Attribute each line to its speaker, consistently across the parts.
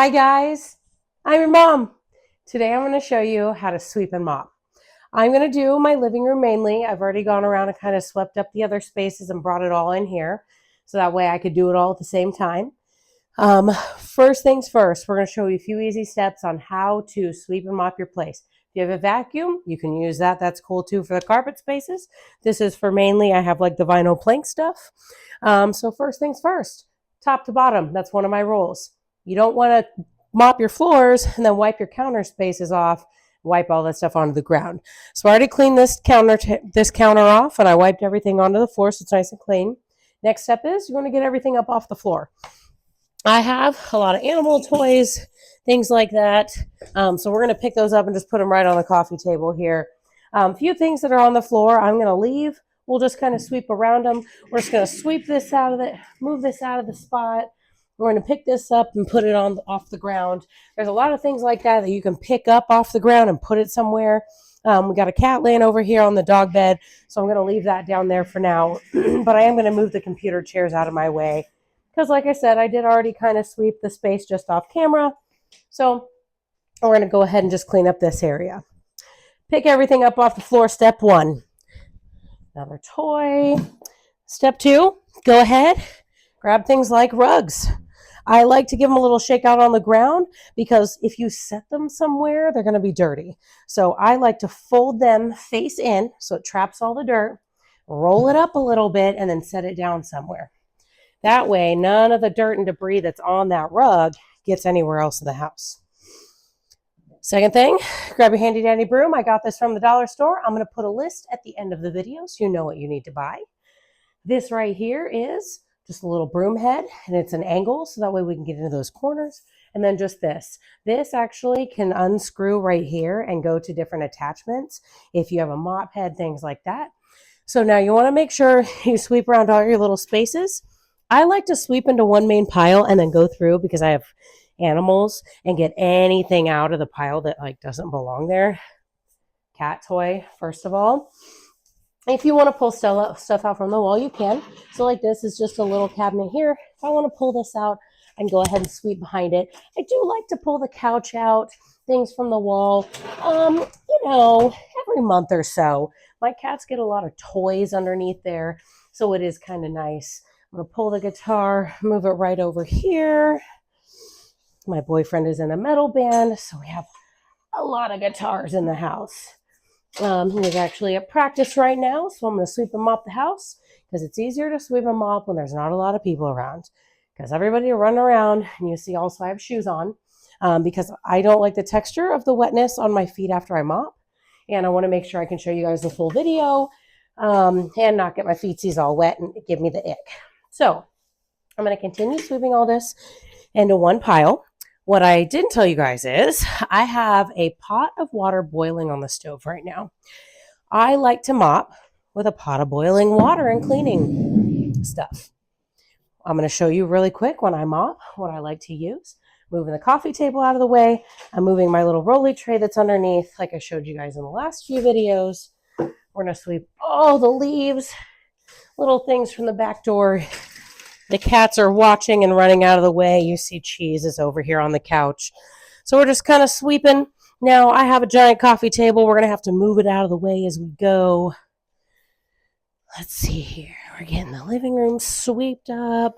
Speaker 1: Hi guys, I'm your mom. Today I'm going to show you how to sweep and mop. I'm going to do my living room mainly. I've already gone around and kind of swept up the other spaces and brought it all in here. So that way I could do it all at the same time. First things first, we're going to show you a few easy steps on how to sweep and mop your place. If you have a vacuum, you can use that. That's cool too for the carpet spaces. This is for mainly, I have like the vinyl plank stuff. So first things first, top to bottom, that's one of my rules. You don't want to mop your floors and then wipe your counter spaces off, wipe all that stuff onto the ground. So I already cleaned this counter off, and I wiped everything onto the floor so it's nice and clean. Next step is you want to get everything up off the floor. I have a lot of animal toys, things like that. So we're going to pick those up and just put them right on the coffee table here. A few things that are on the floor I'm going to leave. We'll just kind of sweep around them. We're just going to sweep this out of it, move this out of the spot. We're going to pick this up and put it on off the ground. There's a lot of things like that that you can pick up off the ground and put it somewhere. We got a cat laying over here on the dog bed, so I'm going to leave that down there for now. But I am going to move the computer chairs out of my way because, like I said, I did already kind of sweep the space just off camera. So we're going to go ahead and just clean up this area. Pick everything up off the floor, step one. Another toy. Step two, go ahead, grab things like rugs. I like to give them a little shake out on the ground because if you set them somewhere, they're going to be dirty. So I like to fold them face in so it traps all the dirt, roll it up a little bit, and then set it down somewhere. That way, none of the dirt and debris that's on that rug gets anywhere else in the house. Second thing, grab your handy dandy broom. I got this from the dollar store. I'm going to put a list at the end of the video so you know what you need to buy. This right here is just a little broom head, and it's an angle so that way we can get into those corners. And then just this. This actually can unscrew right here and go to different attachments if you have a mop head, things like that. So now you want to make sure you sweep around all your little spaces. I like to sweep into one main pile and then go through because I have animals and get anything out of the pile that like doesn't belong there. Cat toy, first of all. If you want to pull stuff out from the wall, you can. So like this is just a little cabinet here. If I want to pull this out, I can go ahead and sweep behind it. I do like to pull the couch out, things from the wall, every month or so. My cats get a lot of toys underneath there, so it is kind of nice. I'm going to pull the guitar, move it right over here. My boyfriend is in a metal band, so we have a lot of guitars in the house. He's actually at practice right now, so I'm going to sweep and mop the house because it's easier to sweep and mop when there's not a lot of people around because everybody will run around. And you see also I have shoes on because I don't like the texture of the wetness on my feet after I mop, and I want to make sure I can show you guys the full video and not get my feetsies all wet and give me the ick. So I'm going to continue sweeping all this into one pile. What I didn't tell you guys is I have a pot of water boiling on the stove right now. I like to mop with a pot of boiling water and cleaning stuff. I'm going to show you really quick when I mop what I like to use. Moving the coffee table out of the way. I'm moving my little rolly tray that's underneath like I showed you guys in the last few videos. We're going to sweep all the leaves, little things from the back door. The cats are watching and running out of the way. You see Cheese is over here on the couch. So we're just kind of sweeping. Now I have a giant coffee table. We're going to have to move it out of the way as we go. Let's see here. We're getting the living room swept up.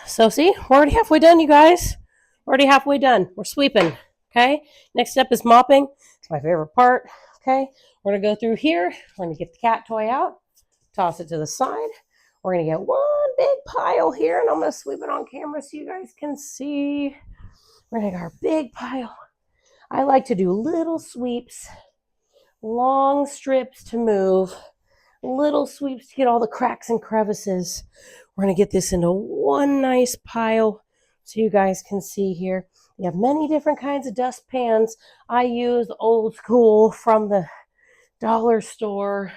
Speaker 1: So see, we're already halfway done, you guys. We're already halfway done. We're sweeping, okay? Next step is mopping. It's my favorite part, okay? We're going to go through here. We're going to get the cat toy out, toss it to the side. We're going to get one big pile here, and I'm going to sweep it on camera so you guys can see. We're going to get our big pile. I like to do little sweeps, long strips to move, little sweeps to get all the cracks and crevices. We're going to get this into one nice pile so you guys can see here. We have many different kinds of dustpans. I use old school from the dollar store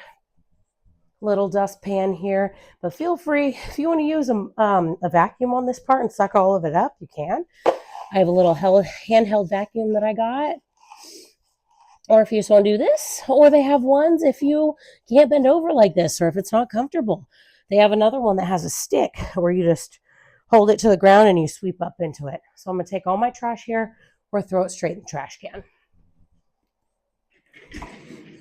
Speaker 1: little dustpan here, but feel free if you want to use a vacuum on this part and suck all of it up, you can. I have a little handheld vacuum that I got, or if you just want to do this, or they have ones if you can't bend over like this or if it's not comfortable, they have another one that has a stick where you just hold it to the ground, and you sweep up into it. So I'm going to take all my trash here or throw it straight in the trash can.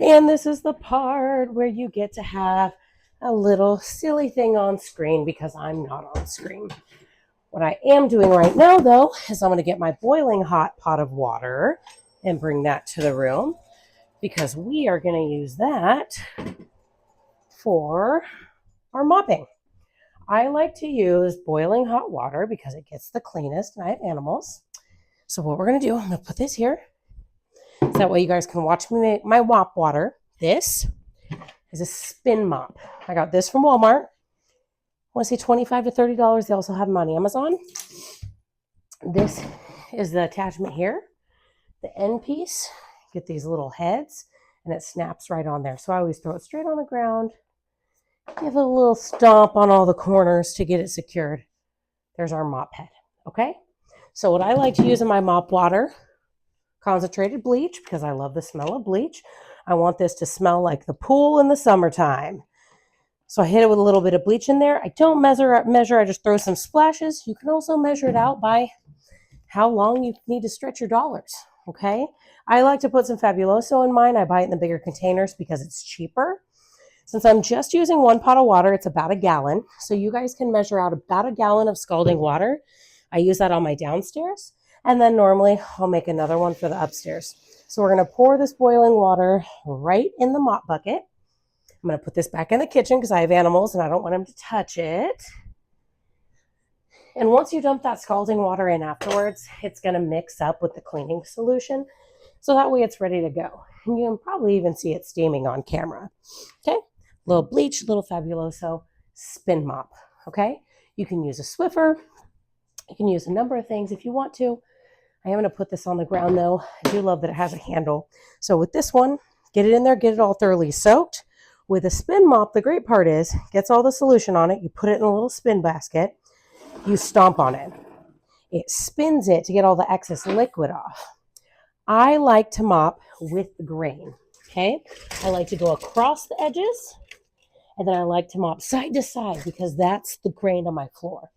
Speaker 1: And this is the part where you get to have a little silly thing on screen because I'm not on screen. What I am doing right now, though, is I'm going to get my boiling hot pot of water and bring that to the room because we are going to use that for our mopping. I like to use boiling hot water because it gets the cleanest, and I have animals. So what we're going to do, I'm going to put this here. So that way you guys can watch me make my mop water. This is a spin mop. I got this from Walmart. I want to say $25 to $30. They also have them on Amazon. This is the attachment here. The end piece, get these little heads, and it snaps right on there. So I always throw it straight on the ground. Give it a little stomp on all the corners to get it secured. There's our mop head, okay? So what I like to use in my mop water, concentrated bleach, because I love the smell of bleach. I want this to smell like the pool in the summertime. So I hit it with a little bit of bleach in there. I don't measure, I just throw some splashes. You can also measure it out by how long you need to stretch your dollars, okay? I like to put some Fabuloso in mine. I buy it in the bigger containers because it's cheaper. Since I'm just using one pot of water, it's about a gallon. So you guys can measure out about a gallon of scalding water. I use that on my downstairs. And then normally I'll make another one for the upstairs. So we're going to pour this boiling water right in the mop bucket. I'm going to put this back in the kitchen because I have animals and I don't want them to touch it. And once you dump that scalding water in afterwards, it's going to mix up with the cleaning solution. So that way it's ready to go. And you can probably even see it steaming on camera. Okay? A little bleach, a little Fabuloso, spin mop. Okay? You can use a Swiffer. You can use a number of things if you want to. I am going to put this on the ground though. I do love that it has a handle. So with this one, get it in there, get it all thoroughly soaked. With a spin mop, the great part is, gets all the solution on it. You put it in a little spin basket. You stomp on it. It spins it to get all the excess liquid off. I like to mop with the grain, okay? I like to go across the edges, and then I like to mop side to side because that's the grain on my floor.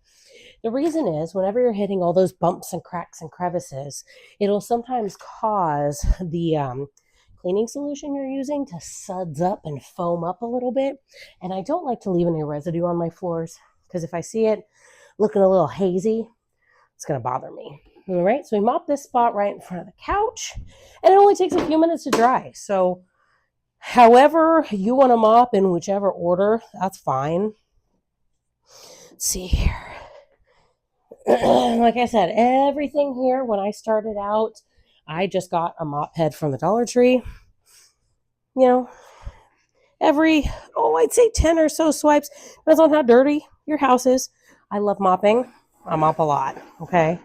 Speaker 1: The reason is, whenever you're hitting all those bumps and cracks and crevices, it'll sometimes cause the cleaning solution you're using to suds up and foam up a little bit. And I don't like to leave any residue on my floors because if I see it looking a little hazy, it's going to bother me. All right, so we mop this spot right in front of the couch, and it only takes a few minutes to dry. So however you want to mop in whichever order, that's fine. Let's see here. Like I said, everything here, when I started out, I just got a mop head from the Dollar Tree. You know, every, I'd say 10 or so swipes. Depends on how dirty your house is. I love mopping. I mop a lot, okay?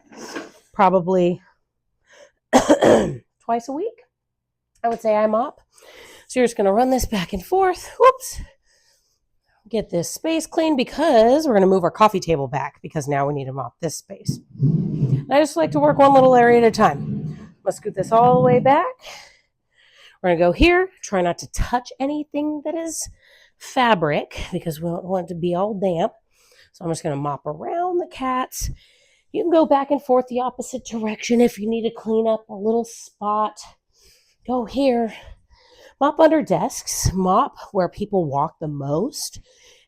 Speaker 1: Probably twice a week, I would say I mop. So you're just going to run this back and forth. Whoops. Get this space clean because we're going to move our coffee table back because now we need to mop this space. And I just like to work one little area at a time. I'm going to scoot this all the way back. We're going to go here. Try not to touch anything that is fabric because we don't want it to be all damp. So I'm just going to mop around the cats. You can go back and forth the opposite direction if you need to clean up a little spot. Go here. Mop under desks. Mop where people walk the most.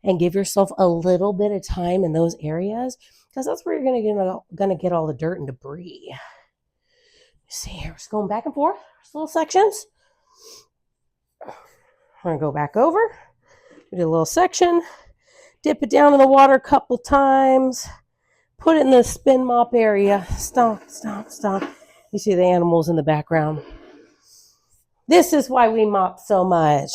Speaker 1: And give yourself a little bit of time in those areas because that's where you're gonna get all the dirt and debris. See here, we're just going back and forth. There's little sections. We're gonna go back over. We do a little section. Dip it down in the water a couple times. Put it in the spin mop area. Stomp, stomp, stomp. You see the animals in the background. This is why we mop so much.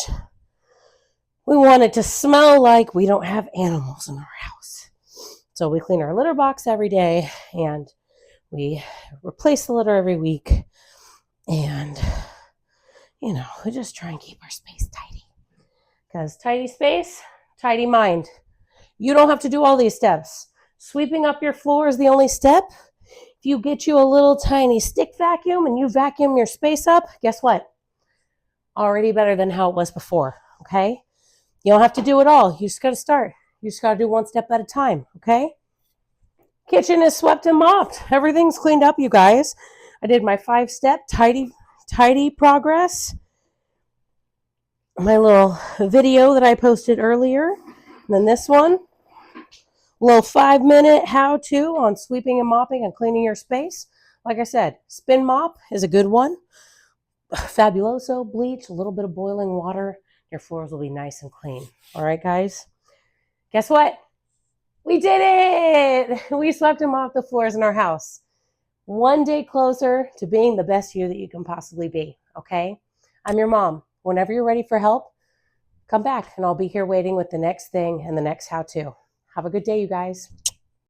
Speaker 1: We want it to smell like we don't have animals in our house. So we clean our litter box every day and we replace the litter every week. And, we just try and keep our space tidy. Because tidy space, tidy mind. You don't have to do all these steps. Sweeping up your floor is the only step. If you get you a little tiny stick vacuum and you vacuum your space up, guess what? Already better than how it was before, okay? You don't have to do it all. You just got to start. You just got to do one step at a time, okay? Kitchen is swept and mopped. Everything's cleaned up, you guys. I did my 5-step tidy progress. My little video that I posted earlier. And then this one, a little 5-minute how-to on sweeping and mopping and cleaning your space. Like I said, spin mop is a good one. Fabuloso, bleach, a little bit of boiling water. Your floors will be nice and clean. All right, guys? Guess what? We did it! We swept and mopped the floors in our house. One day closer to being the best you that you can possibly be, okay? I'm your mom. Whenever you're ready for help, come back and I'll be here waiting with the next thing and the next how-to. Have a good day, you guys.